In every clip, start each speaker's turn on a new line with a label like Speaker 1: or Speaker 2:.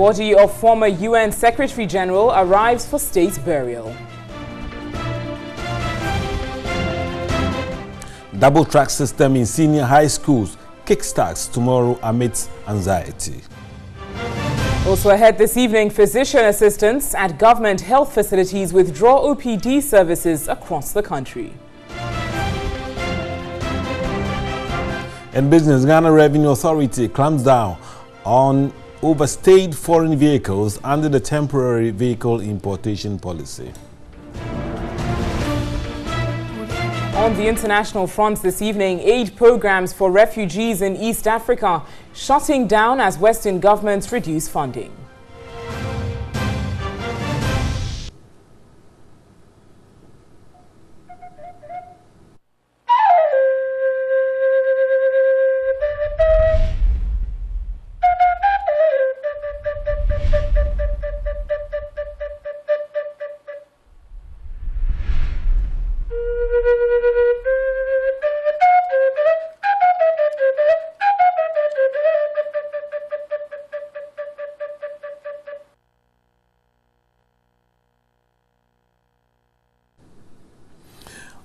Speaker 1: body of former UN Secretary General arrives for state burial.
Speaker 2: Double-track system in senior high schools kickstarts tomorrow amidst anxiety.
Speaker 1: Also ahead this evening, physician assistants at government health facilities withdraw OPD services across the country.
Speaker 2: In business, Ghana Revenue Authority clamps down on overstayed foreign vehicles under the temporary vehicle importation policy.
Speaker 1: On the international front this evening, aid programs for refugees in East Africa shutting down as Western governments reduce funding.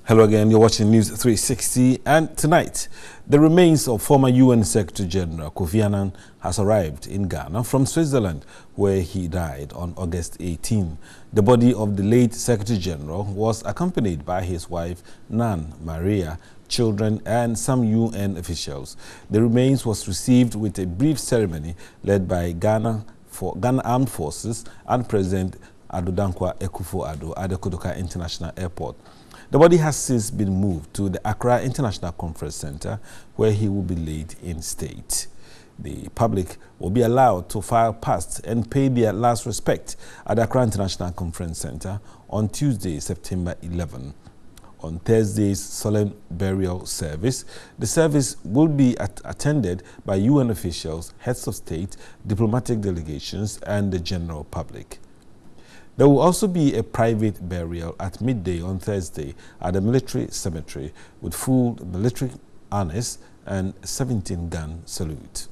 Speaker 2: Hello again, you're watching News 360, and tonight, the remains of former UN Secretary General Kofi Annan has arrived in Ghana from Switzerland, where he died on August 18. The body of the late Secretary General was accompanied by his wife, Nan Maria, children, and some UN officials. The remains was received with a brief ceremony led by Ghana Armed Forces and President Addo Dankwa Akufo-Addo at the Kotoka International Airport. The body has since been moved to the Accra International Conference Center, where he will be laid in state. The public will be allowed to file past and pay their last respect at the Accra International Conference Center on Tuesday, September 11. On Thursday's solemn burial service, the service will be attended by UN officials, heads of state, diplomatic delegations, and the general public. There will also be a private burial at midday on Thursday at the military cemetery with full military honors and 17-gun salute.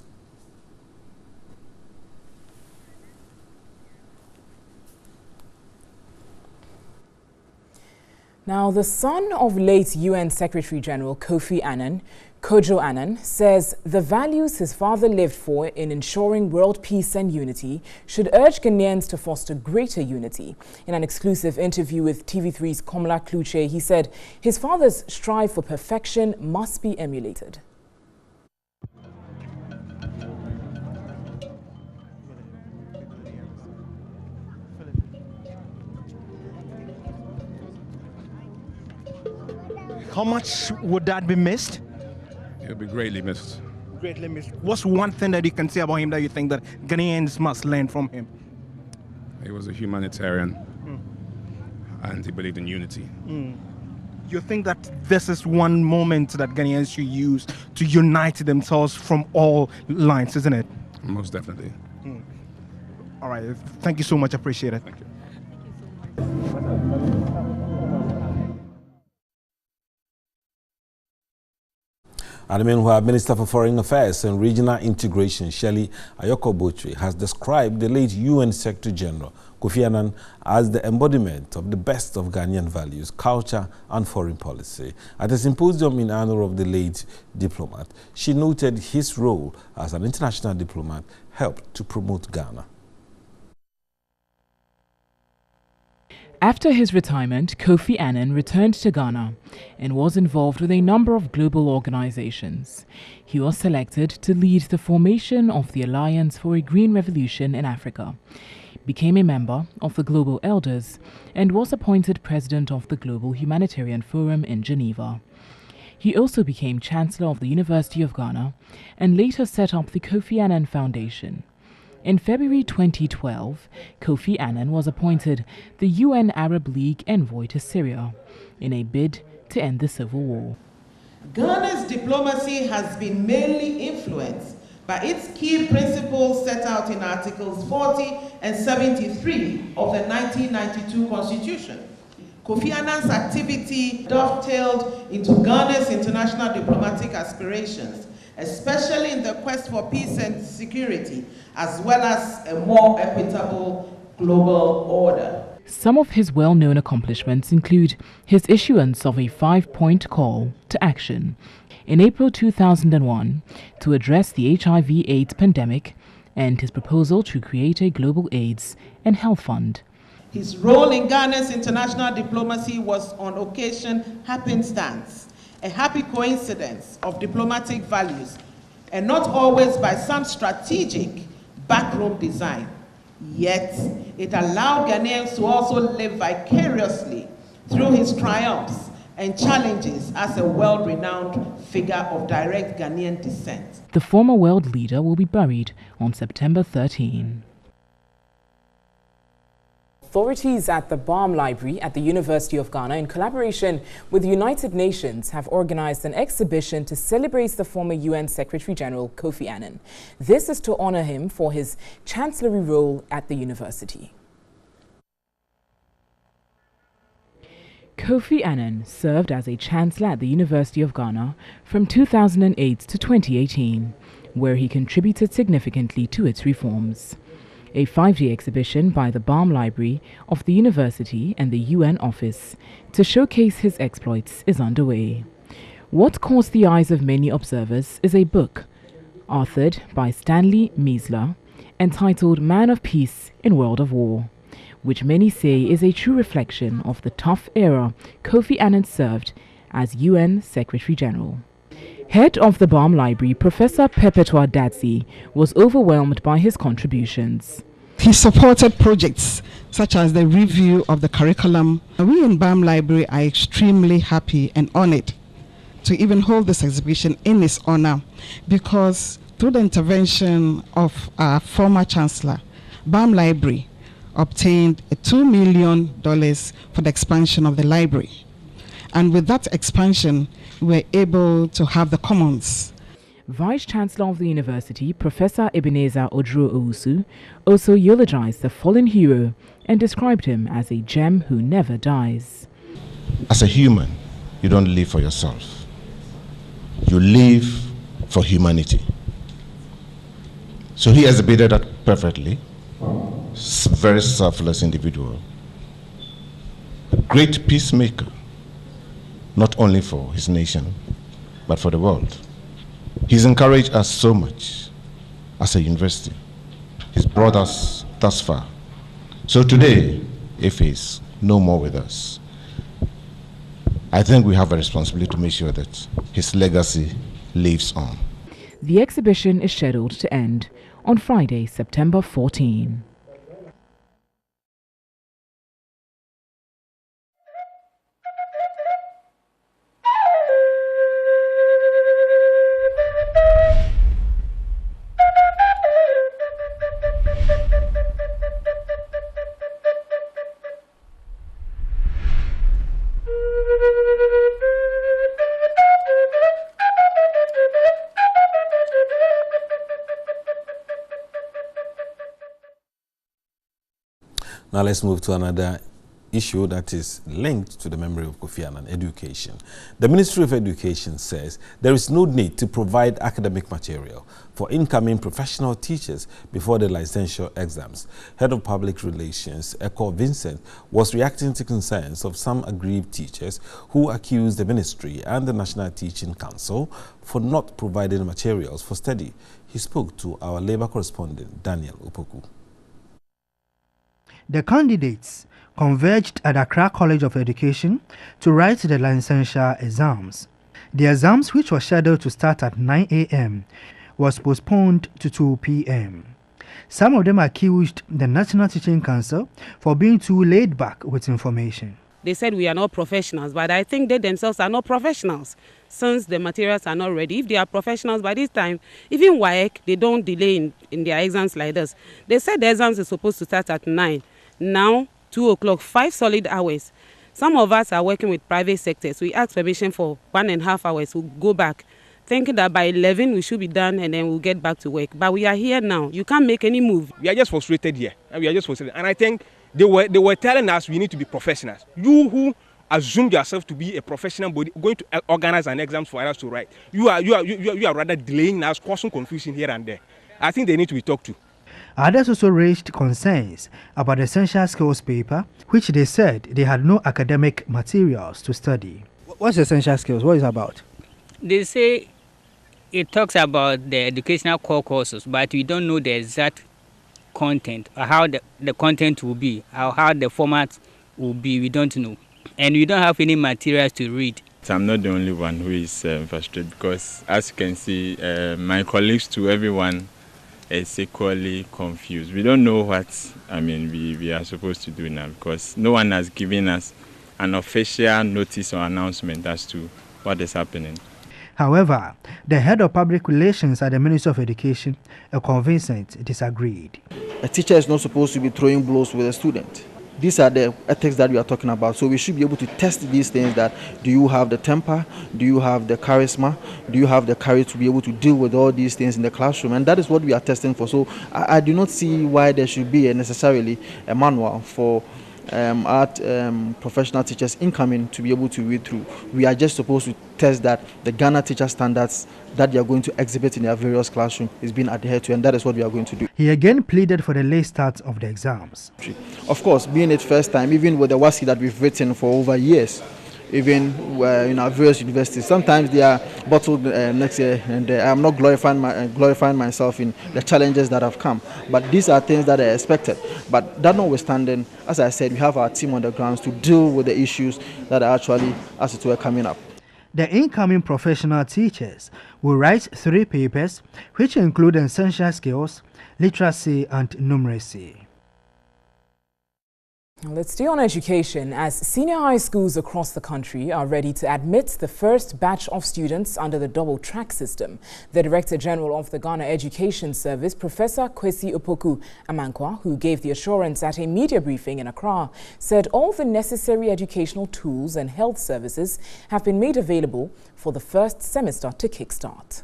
Speaker 1: Now, the son of late UN Secretary General Kofi Annan, Kojo Annan, says the values his father lived for in ensuring world peace and unity should urge Ghanaians to foster greater unity. In an exclusive interview with TV3's Komla Kluche, he said his father's strive for perfection must be emulated.
Speaker 3: How much would that be missed?
Speaker 4: He'll be greatly missed.
Speaker 3: Greatly missed. What's one thing that you can say about him that you think that Ghanaians must learn from him?
Speaker 4: He was a humanitarian, and he believed in unity.
Speaker 3: You think that this is one moment that Ghanaians should use to unite themselves from all lines, isn't it?
Speaker 4: Most definitely.
Speaker 3: All right. Thank you so much. Appreciate it.
Speaker 4: Thank you.
Speaker 2: And meanwhile, Minister for Foreign Affairs and Regional Integration, Shirley Ayoko-Botwe, has described the late UN Secretary General Kofi Annan as the embodiment of the best of Ghanaian values, culture, and foreign policy. At a symposium in honor of the late diplomat, she noted his role as an international diplomat helped to promote Ghana.
Speaker 5: After his retirement, Kofi Annan returned to Ghana and was involved with a number of global organizations. He was selected to lead the formation of the Alliance for a Green Revolution in Africa, became a member of the Global Elders, and was appointed president of the Global Humanitarian Forum in Geneva. He also became Chancellor of the University of Ghana and later set up the Kofi Annan Foundation. In February 2012, Kofi Annan was appointed the UN Arab League envoy to Syria in a bid to end the civil war.
Speaker 6: Ghana's diplomacy has been mainly influenced by its key principles set out in Articles 40 and 73 of the 1992 Constitution. Kofi Annan's activity dovetailed into Ghana's international diplomatic aspirations especially in the quest for peace and security, as well as a more equitable global order.
Speaker 5: Some of his well-known accomplishments include his issuance of a 5-point call to action in April 2001 to address the HIV/AIDS pandemic and his proposal to create a global AIDS and health fund.
Speaker 6: His role in Ghana's international diplomacy was on occasion happenstance, a happy coincidence of diplomatic values, and not always by some strategic backroom design. Yet, it allowed Ghanaians to also live vicariously through his triumphs and challenges as a world-renowned figure of direct Ghanaian descent.
Speaker 5: The former world leader will be buried on September 13.
Speaker 1: Authorities at the Balm Library at the University of Ghana, in collaboration with the United Nations, have organized an exhibition to celebrate the former UN Secretary General Kofi Annan. This is to honor him for his chancellery role at the university.
Speaker 5: Kofi Annan served as a chancellor at the University of Ghana from 2008 to 2018, where he contributed significantly to its reforms. A 5-day exhibition by the Balm Library of the University and the UN office to showcase his exploits is underway. What caught the eyes of many observers is a book, authored by Stanley Meisler, entitled Man of Peace in World of War, which many say is a true reflection of the tough era Kofi Annan served as UN Secretary General. Head of the Balm Library, Professor Perpetua Dadzi, was overwhelmed by his contributions.
Speaker 7: He supported projects such as the review of the curriculum. We in Balm Library are extremely happy and honored to even hold this exhibition in his honor, because through the intervention of our former Chancellor, Balm Library obtained $2 million for the expansion of the library. And with that expansion, we were able to have the commons.
Speaker 5: Vice-Chancellor of the University, Professor Ebenezer Oduro-Owusu, also eulogized the fallen hero and described him as a gem who never dies.
Speaker 8: As a human, you don't live for yourself. You live for humanity. So he exhibited that perfectly. Very selfless individual. A great peacemaker, not only for his nation, but for the world. He's encouraged us so much as a university. He's brought us thus far. So today, if he's no more with us, I think we have a responsibility to make sure that his legacy lives on.
Speaker 5: The exhibition is scheduled to end on Friday, September 14.
Speaker 2: Now let's move to another issue that is linked to the memory of Kofi Annan, education. The Ministry of Education says there is no need to provide academic material for incoming professional teachers before the licensure exams. Head of Public Relations, Eko Vincent, was reacting to concerns of some aggrieved teachers who accused the Ministry and the National Teaching Council for not providing materials for study. He spoke to our labor correspondent, Daniel Opoku.
Speaker 9: The candidates converged at Accra College of Education to write the licensure exams. The exams, which were scheduled to start at 9 a.m., was postponed to 2 p.m. Some of them accused the National Teaching Council for being too laid back with information.
Speaker 10: They said we are not professionals, but I think they themselves are not professionals since the materials are not ready. If they are professionals by this time, even WAEC, they don't delay in their exams like this. They said the exams are supposed to start at 9. Now, 2 o'clock, 5 solid hours. Some of us are working with private sectors. We ask permission for 1.5 hours. We'll go back, thinking that by 11 we should be done and then we'll get back to work. But we are here now. You can't make any move.
Speaker 11: We are just frustrated here. And I think they were telling us we need to be professionals. You who assumed yourself to be a professional body going to organize an exam for others to write. You are rather delaying us, causing confusion here and there. I think they need to be talked to.
Speaker 9: Others also raised concerns about the essential skills paper, which they said they had no academic materials to study. What's essential skills? What is it about?
Speaker 12: They say it talks about the educational core courses, but we don't know the exact content or how the content will be, or how the format will be. We don't know. And we don't have any materials to read.
Speaker 13: I'm not the only one who is frustrated because, as you can see, my colleagues too, everyone is equally confused. We don't know what, we are supposed to do now because no one has given us an official notice or announcement as to what is happening.
Speaker 9: However, the head of public relations at the Ministry of Education, Vincent, disagreed.
Speaker 14: A teacher is not supposed to be throwing blows with a student. These are the ethics that we are talking about. So we should be able to test these things that, do you have the temper? Do you have the charisma? Do you have the courage to be able to deal with all these things in the classroom? And that is what we are testing for. So I do not see why there should be necessarily a manual for art professional teachers incoming to be able to read through. We are just supposed to test that the Ghana teacher standards that they are going to exhibit in their various classrooms is being adhered to, and that is what we are going to do.
Speaker 9: He again pleaded for the late start of the exams.
Speaker 14: Of course, being it first time, even with the WASSCE that we've written for over years, even in our various universities, sometimes they are bottled next year, and I'm not glorifying myself in the challenges that have come. But these are things that are expected. But that notwithstanding, as I said, we have our team on the grounds to deal with the issues that are actually, as it were, coming up.
Speaker 9: The incoming professional teachers will write 3 papers, which include essential skills, literacy, and numeracy.
Speaker 1: Let's stay on education as senior high schools across the country are ready to admit the first batch of students under the double track system. The Director General of the Ghana Education Service, Professor Kwesi Opoku Amankwa, who gave the assurance at a media briefing in Accra, said all the necessary educational tools and health services have been made available for the first semester to kickstart.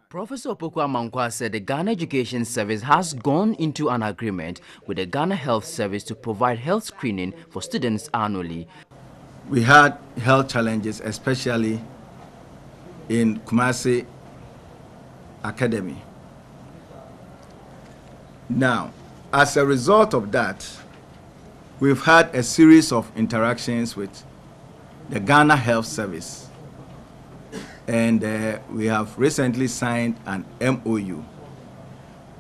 Speaker 15: Professor Opoku Amankwa said the Ghana Education Service has gone into an agreement with the Ghana Health Service to provide health screening for students annually.
Speaker 16: We had health challenges, especially in Kumasi Academy. Now, as a result of that, we've had a series of interactions with the Ghana Health Service. And we have recently signed an MOU.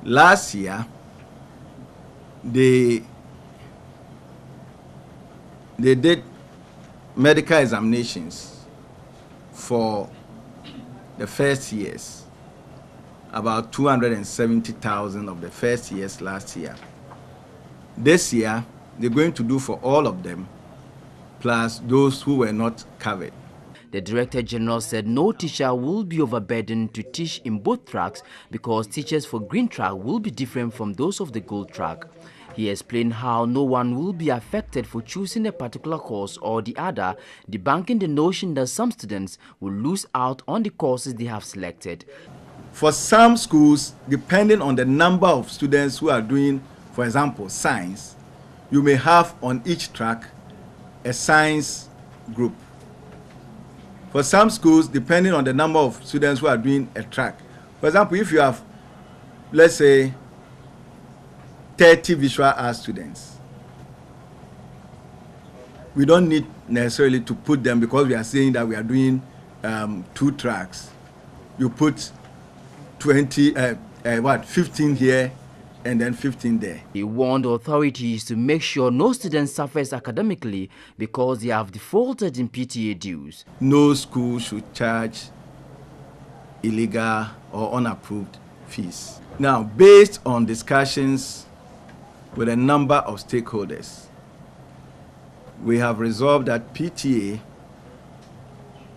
Speaker 16: Last year, they did medical examinations for the first years, about 270,000 of the first years last year. This year, they're going to do for all of them, plus those who were not covered.
Speaker 15: The Director General said no teacher will be overburdened to teach in both tracks because teachers for green track will be different from those of the gold track. He explained how no one will be affected for choosing a particular course or the other, debunking the notion that some students will lose out on the courses they have selected.
Speaker 16: For some schools, depending on the number of students who are doing, for example, science, you may have on each track a science group. For some schools, depending on the number of students who are doing a track. For example, if you have, let's say, 30 visual arts students, we don't need necessarily to put them because we are saying that we are doing 2 tracks. You put 15 here and then 15 there.
Speaker 15: He warned authorities to make sure no student suffers academically because they have defaulted in PTA dues.
Speaker 16: No school should charge illegal or unapproved fees. Now, based on discussions with a number of stakeholders, we have resolved that PTA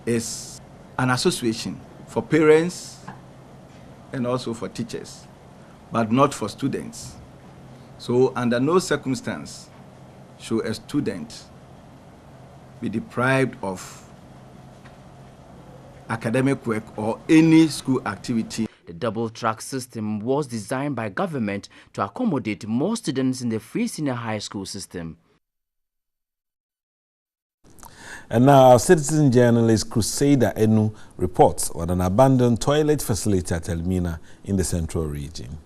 Speaker 16: is an association for parents and also for teachers, but not for students. So under no circumstance should a student be deprived of academic work or any school activity.
Speaker 15: The double-track system was designed by government to accommodate more students in the free senior high school system.
Speaker 2: And now our citizen journalist Crusader Enu reports on an abandoned toilet facility at Elmina in the Central Region.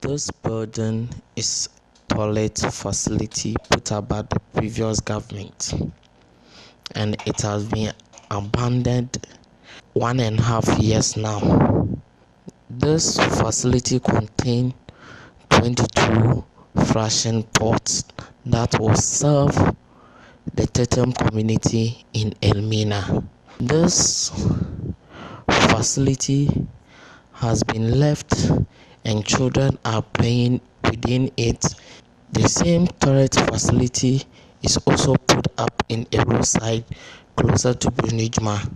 Speaker 17: This building is a toilet facility put up by the previous government, and it has been abandoned 1.5 years now. This facility contains 22 flushing pots that will serve the Tetem community in Elmina. This facility has been left and children are playing within it. The same toilet facility is also put up in a roadside closer to Brunijma.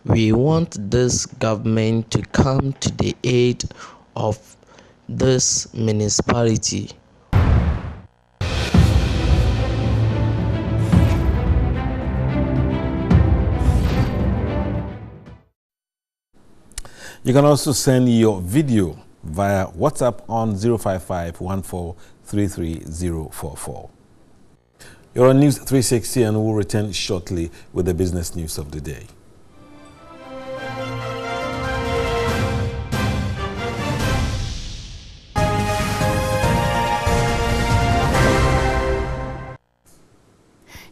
Speaker 17: We want this government to come to the aid of this municipality.
Speaker 2: You can also send your video via WhatsApp on 055-1433-044. You're on News 360 and we'll return shortly with the business news of the day.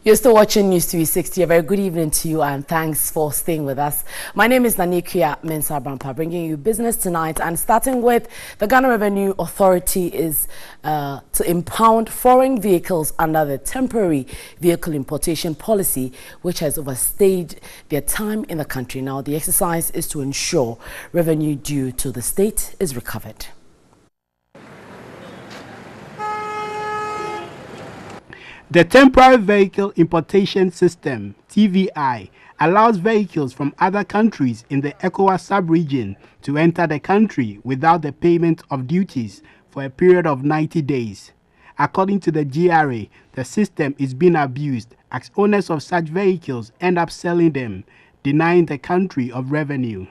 Speaker 18: You're still watching News 360. A very good evening to you and thanks for staying with us. My name is Nanikia Mensah Brampa, bringing you business tonight, and starting with the Ghana Revenue Authority is to impound foreign vehicles under the temporary vehicle importation policy, which has overstayed their time in the country. Now, the exercise is to ensure revenue due to the state is recovered.
Speaker 19: The Temporary Vehicle Importation System, TVI, allows vehicles from other countries in the ECOWAS sub-region to enter the country without the payment of duties for a period of 90 days. According to the GRA, the system is being abused as owners of such vehicles end up selling them, denying the country of revenue.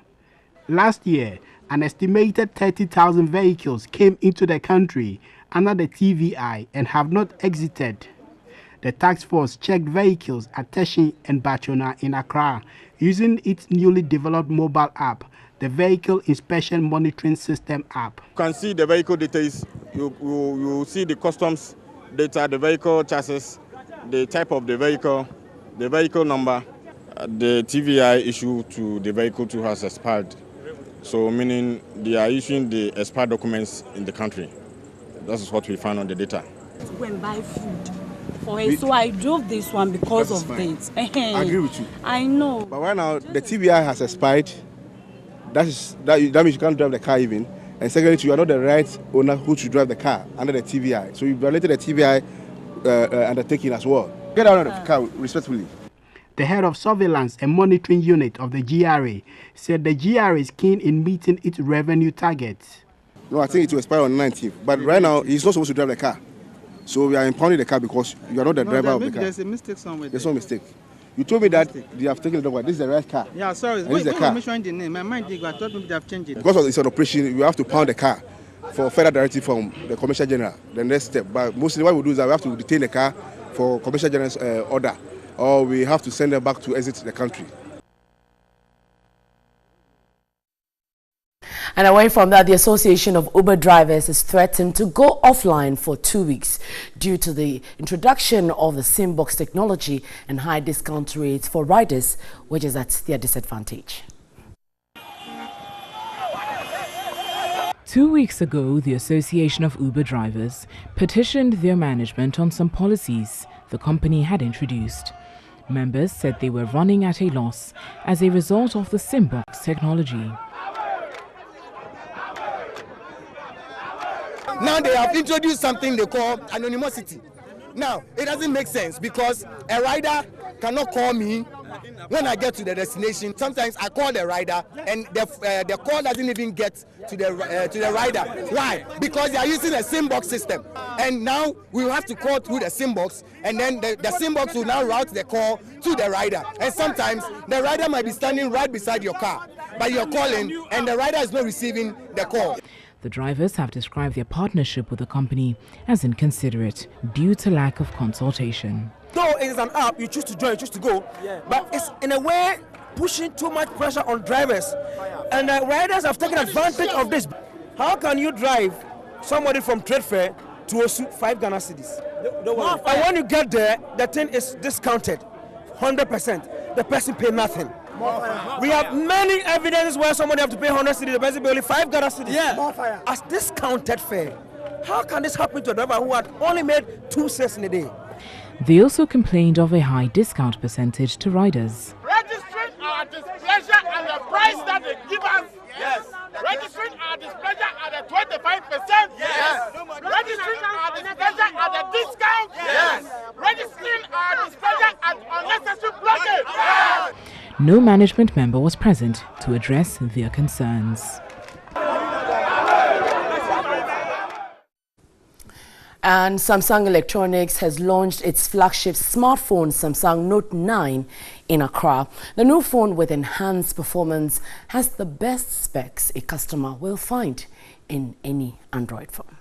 Speaker 19: Last year, an estimated 30,000 vehicles came into the country under the TVI and have not exited. The task force checked vehicles at Teshi and Bachona in Accra using its newly developed mobile app, the Vehicle Inspection Monitoring System app.
Speaker 20: You can see the vehicle details, you see the customs data, the vehicle chassis, the type of the vehicle number, the TVI issue to the vehicle to has expired. So meaning they are issuing the expired documents in the country. That is what we found on the data.
Speaker 21: Go and buy food. So I drove this one because of this.
Speaker 22: I agree with you.
Speaker 21: I know.
Speaker 22: But right now, the TVI has expired. That means you can't drive the car even. And secondly, you are not the right owner who should drive the car under the TVI. So you violated the TVI undertaking as well. Get out of the car respectfully.
Speaker 19: The head of surveillance and monitoring unit of the GRA said the GRA is keen in meeting its revenue targets.
Speaker 22: No, I think it will expire on the 19th. But right now, he's not supposed to drive the car. So we are impounding the car because you are not the driver of the car.
Speaker 23: There's a mistake somewhere.
Speaker 22: There's no mistake. You told me that they have taken the dog. This is the right car.
Speaker 23: Yeah, sorry.
Speaker 22: This is the car.
Speaker 23: The name. My mind, I thought maybe they have changed it.
Speaker 22: Because it's an operation, we have to pound the car for further directive from the Commissioner General. The next step. But mostly what we do is that we have to detain the car for Commissioner General's order, or we have to send them back to exit the country.
Speaker 18: And away from that, the Association of Uber Drivers is threatened to go offline for 2 weeks due to the introduction of the SIM-box technology and high discount rates for riders, which is at their disadvantage.
Speaker 5: 2 weeks ago, the Association of Uber Drivers petitioned their management on some policies the company had introduced. Members said they were running at a loss as a result of the SIM-box technology.
Speaker 24: Now they have introduced something they call anonymity. Now, it doesn't make sense because a rider cannot call me When I get to the destination, sometimes I call the rider, and the call doesn't even get to the rider. Why? Because they are using a SIM-box system, and now we will have to call through the SIM-box, and then the SIM-box will now route the call to the rider. And sometimes the rider might be standing right beside your car, but you're calling, and the rider is not receiving the call.
Speaker 5: The drivers have described their partnership with the company as inconsiderate due to lack of consultation.
Speaker 3: Though it is an app, you choose to join, you choose to go, but it's in a way pushing too much pressure on drivers. And riders have taken advantage of this. How can you drive somebody from Trade Fair to Osu 5 Ghana cedis? And when you get there, the thing is discounted 100%. The person pay nothing. We have many evidences where somebody have to pay 100 cedis, the person pay only 5 Ghana cedis. As discounted fare. How can this happen to a driver who had only made 2 sales in a day?
Speaker 5: They also complained of a high discount percentage to riders.
Speaker 4: Registering our displeasure and the price that they give us. Yes. Registering our displeasure at the 25%. Yes. Registering our displeasure at the discount. Yes. Registering our displeasure at unnecessary blockage. Yes.
Speaker 5: No management member was present to address their concerns.
Speaker 18: And Samsung Electronics has launched its flagship smartphone, Samsung Note 9, in Accra. The new phone with enhanced performance has the best specs a customer will find in any Android phone.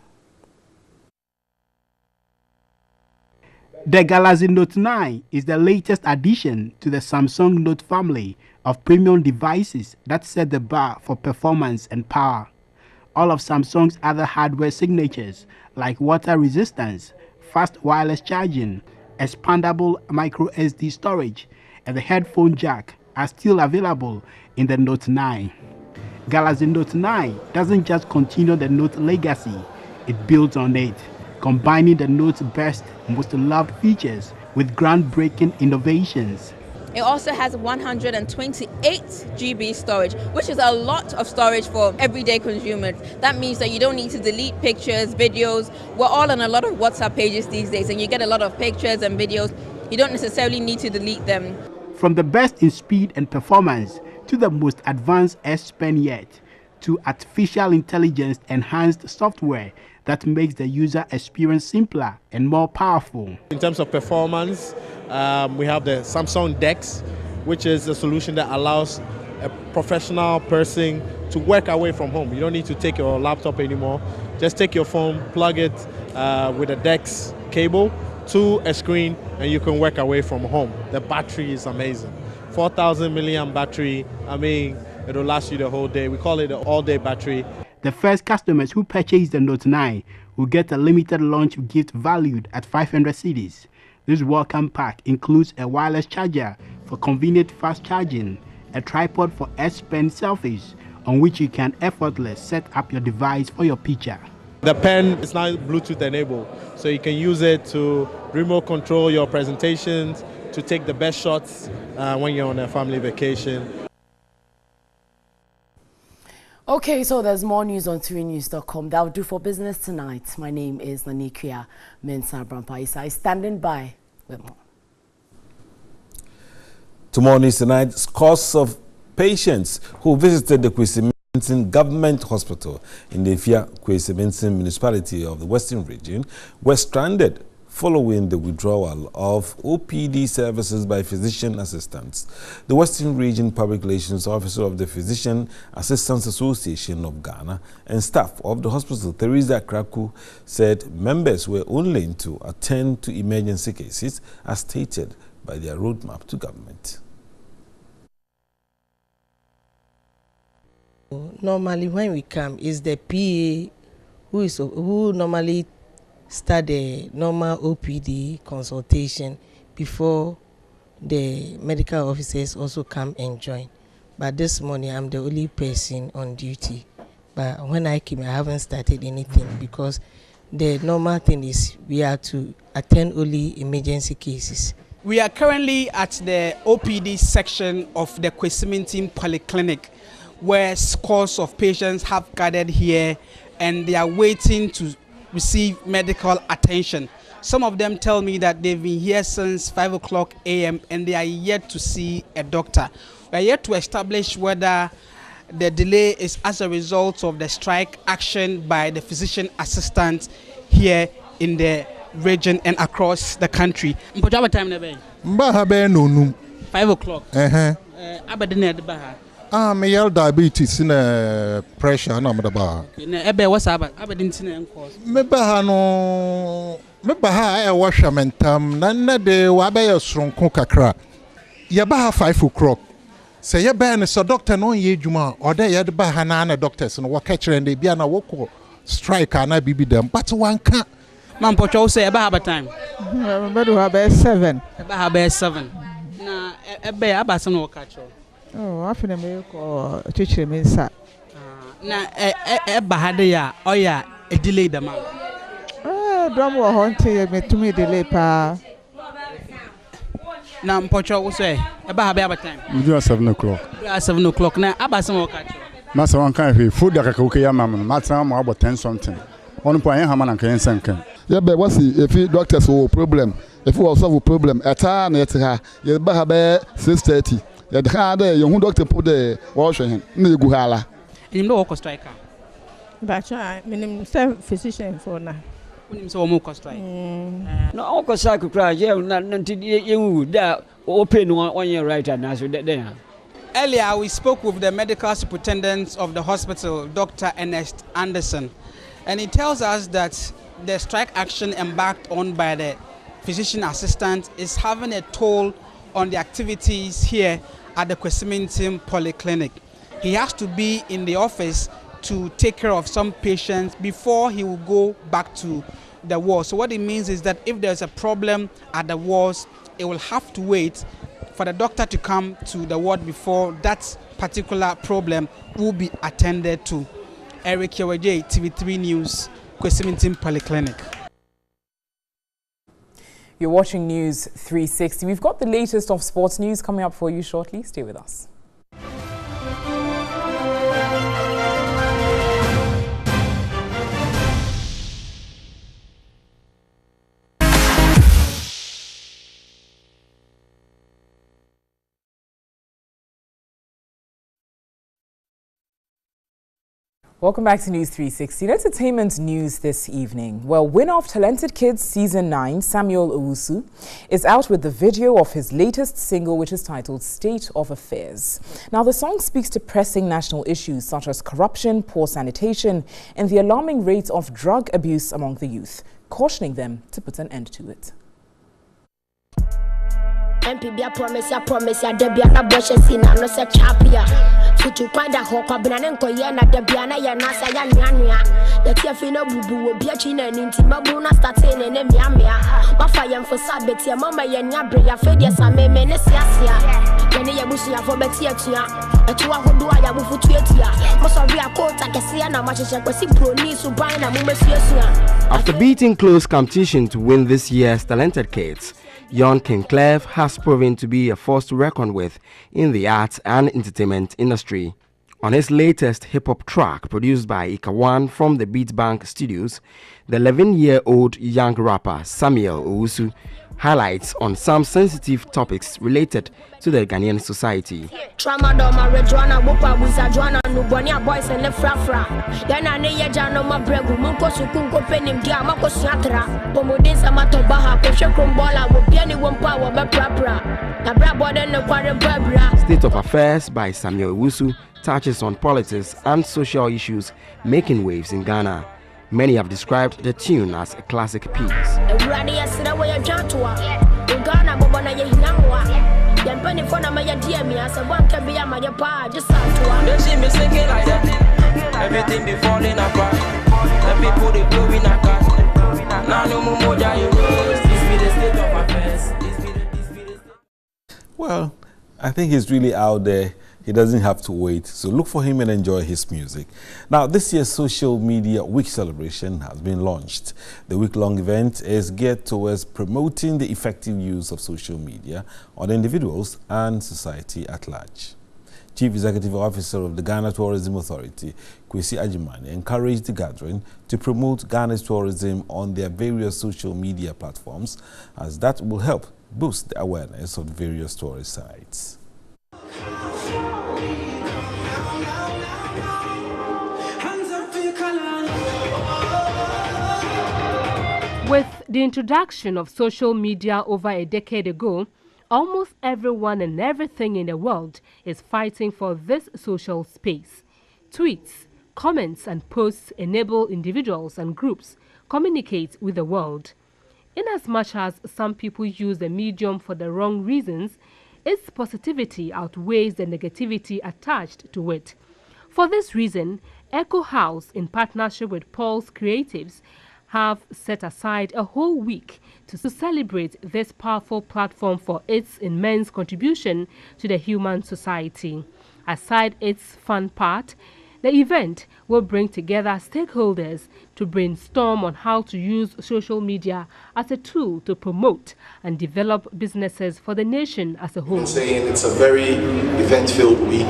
Speaker 19: The Galaxy Note 9 is the latest addition to the Samsung Note family of premium devices that set the bar for performance and power. All of Samsung's other hardware signatures like water resistance, fast wireless charging, expandable micro SD storage, and the headphone jack are still available in the Note 9. Galaxy Note 9 doesn't just continue the Note legacy, it builds on it, combining the Note's best, most loved features with groundbreaking innovations.
Speaker 6: It also has 128 GB storage, which is a lot of storage for everyday consumers. That means that you don't need to delete pictures, videos. We're all on a lot of WhatsApp pages these days, and you get a lot of pictures and videos. You don't necessarily need to delete them.
Speaker 19: From the best in speed and performance to the most advanced S Pen yet, to artificial intelligence enhanced software that makes the user experience simpler and more powerful.
Speaker 7: In terms of performance, we have the Samsung DeX, which is a solution that allows a professional person to work away from home. You don't need to take your laptop anymore. Just take your phone, plug it with a DeX cable to a screen, and you can work away from home. The battery is amazing. 4,000 milliamp battery, I mean, it'll last you the whole day. We call it an all-day battery.
Speaker 19: The first customers who purchase the Note 9 will get a limited launch gift valued at 500 cedis. This welcome pack includes a wireless charger for convenient fast charging, a tripod for S Pen selfies, on which you can effortlessly set up your device for your picture.
Speaker 7: The pen is now Bluetooth enabled, so you can use it to remote control your presentations, to take the best shots when you're on a family vacation.
Speaker 18: Okay, so there's more news on 3news.com. That will do for business tonight. My name is Nanikia Mensah Brampah. Standing by with more.
Speaker 2: Tomorrow news tonight, scores of patients who visited the Kwesi Mensah Government Hospital in the Efia Kwesi Mensah municipality of the Western Region were stranded following the withdrawal of OPD services by physician assistants. The Western Region Public Relations Officer of the Physician Assistants Association of Ghana and staff of the hospital, Teresa Kraku, said members were only to attend to emergency cases as stated by their roadmap to government.
Speaker 25: Normally when we come, is the PA who normally start the normal OPD consultation before the medical officers also come and join. But this morning I'm the only person on duty. But when I came, I haven't started anything because the normal thing is we are to attend only emergency cases.
Speaker 26: We are currently at the OPD section of the Kwesi Mensah Polyclinic, where scores of patients have gathered here and they are waiting to receive medical attention. Some of them tell me that they've been here since 5 o'clock a.m. and they are yet to see a doctor. We are yet to establish whether the delay is as a result of the strike action by the physician assistants here in the region and across the country. What time is it? 5 o'clock.
Speaker 8: Me yell diabetes in pressure na medaba.
Speaker 26: Ebe what's about? Didn't cause.
Speaker 8: Me ba no me ba ha e wahwa mentam na de wa be yesronko kakra. Ye ba ha 5 o'clock. Say ye ba ne so doctor no ye djuma or de ye de ba ha na doctors no waka kire nde bia na woko strike na bibi dem but one can
Speaker 26: man pocho say eba have time.
Speaker 23: Me do have 7.
Speaker 26: Eba have 7. Na ebe abasa no waka cho.
Speaker 23: Oh, after me ko chichire me nsa.
Speaker 26: Na eba hade ya oya a delay the man.
Speaker 23: Drum wo honte me to me delay pa.
Speaker 26: Na mpocho wo say eba have time.
Speaker 8: We do at 7 o'clock.
Speaker 26: At 7 o'clock na abasa no waka cho.
Speaker 8: Na so one kan food da ka ko ya mam ma tran mo about 10 something. One point ha man kan senkan.
Speaker 22: Yeah, but what's if doctors will problem, if we solve a problem, at time at her, you have 6:30. You had your doctor put the washing, no guhala.
Speaker 26: You know, what striker?
Speaker 23: But I mean, physician for now.
Speaker 26: So more strike.
Speaker 10: No, Uncle Saku cry, you that open 1 year right now. So that
Speaker 26: earlier, we spoke with the medical superintendent of the hospital, Dr. Ernest Anderson, and he tells us that the strike action embarked on by the physician assistant is having a toll on the activities here at the Kwesimintim Polyclinic. He has to be in the office to take care of some patients before he will go back to the ward. So what it means is that if there's a problem at the wards, it will have to wait for the doctor to come to the ward before that particular problem will be attended to. Eric Yawaje, TV3 News, Kwesimintim Polyclinic.
Speaker 1: You're watching News 360. We've got the latest of sports news coming up for you shortly. Stay with us. Welcome back to News 360. Entertainment news this evening. Well, winner of Talented Kids Season 9, Samuel Owusu, is out with the video of his latest single, which is titled State of Affairs. Now, the song speaks to pressing national issues such as corruption, poor sanitation, and the alarming rates of drug abuse among the youth, cautioning them to put an end to it.
Speaker 11: MPB promise ya debia na boshe sina no se chapia futu kwada hokwa bina nko ye na debia na ya nasa ya nwanwa the tiafi na bubu obi achi na ninti mabu na starting ne miamia mafa ya mfosa beti ya mama ya nyabre ya fedi sa meme ne siasia yene ya busu ya fo beti atua etuwa hodo ya bufutu etia moso ri akota kese ya na macheche kwesi broni suban na mumesuasua.
Speaker 12: After beating close competition to win this year's Talented Kids, Young King Clef has proven to be a force to reckon with in the arts and entertainment industry. On his latest hip-hop track produced by Ikawan from the Beat Bank Studios, the 11-year-old young rapper Samuel Owusu highlights on some sensitive topics related to the Ghanaian society.
Speaker 11: Boys and the frafra. Yana ne yaja no ma bregu munko sukunko penim dia mako siatra. Pomodin samato baha peshe krombola wo biani wompa wo be prapra. Na bra boden no kware babra.
Speaker 12: State of Affairs by Samuel Owusu touches on politics and social issues making waves in Ghana. Many have described the tune as a classic piece. Everything
Speaker 13: be falling apart. The people they blowing a cat. Now no more this be the state of affairs.
Speaker 2: Well, I think he's really out there. He doesn't have to wait. So look for him and enjoy his music. Now, this year's Social Media Week celebration has been launched. The week-long event is geared towards promoting the effective use of social media on individuals and society at large. Chief Executive Officer of the Ghana Tourism Authority, Kwesi Agyeman, encouraged the gathering to promote Ghana's tourism on their various social media platforms, as that will help boost the awareness of the various tourist sites.
Speaker 9: With the introduction of social media over a decade ago, almost everyone and everything in the world is fighting for this social space. Tweets, comments and posts enable individuals and groups communicate with the world. Inasmuch as some people use the medium for the wrong reasons, its positivity outweighs the negativity attached to it. For this reason, Echo House, in partnership with Pulse Creatives, have set aside a whole week to celebrate this powerful platform for its immense contribution to the human society. Aside its fun part, the event will bring together stakeholders to brainstorm on how to use social media as a tool to promote and develop businesses for the nation as a whole.
Speaker 14: I'm saying it's a very event-filled week.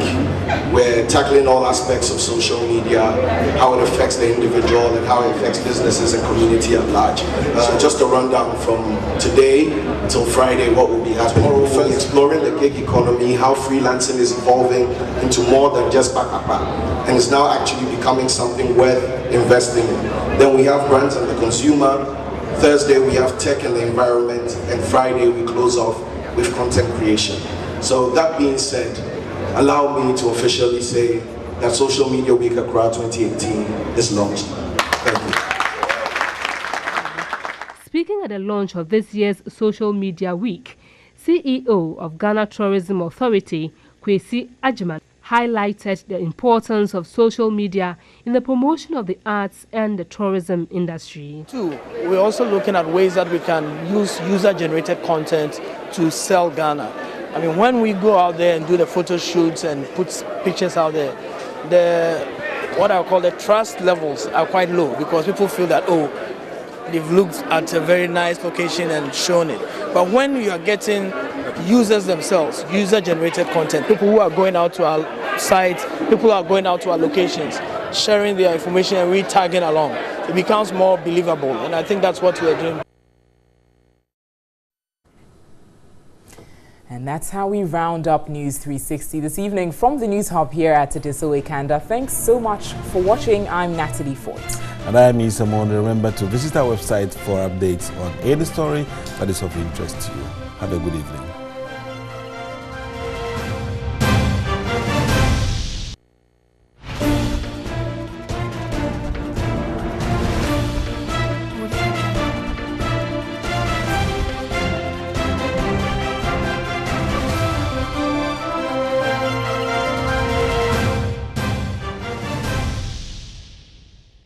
Speaker 14: We're tackling all aspects of social media, how it affects the individual and how it affects businesses and community at large. Just a rundown from today until Friday, what will be happening. We're first exploring the gig economy, how freelancing is evolving into more than just bakapa, and it's now actually becoming something worth investing in. Then we have brands and the consumer. Thursday we have tech and the environment, and Friday we close off with content creation. So that being said, allow me to officially say that Social Media Week Accra 2018 is launched. Thank you.
Speaker 9: Speaking at the launch of this year's Social Media Week, CEO of Ghana Tourism Authority, Kwesi Agyeman, highlighted the importance of social media in the promotion of the arts and the tourism industry.
Speaker 3: We're also looking at ways that we can use user-generated content to sell Ghana. I mean, when we go out there and do the photo shoots and put pictures out there, what I call the trust levels are quite low, because people feel that, oh, they've looked at a very nice location and shown it. But when you are getting users themselves, user-generated content, people who are going out to our sites, people who are going out to our locations, sharing their information and re-tagging along, it becomes more believable. And I think that's what we're doing.
Speaker 1: And that's how we round up News 360 this evening from the News Hub here at Adiso Ekanda. Thanks so much for watching. I'm Natalie Fort. And I am Isa Monde. Remember to visit our website for updates on any story that is of interest to you. Have a good evening.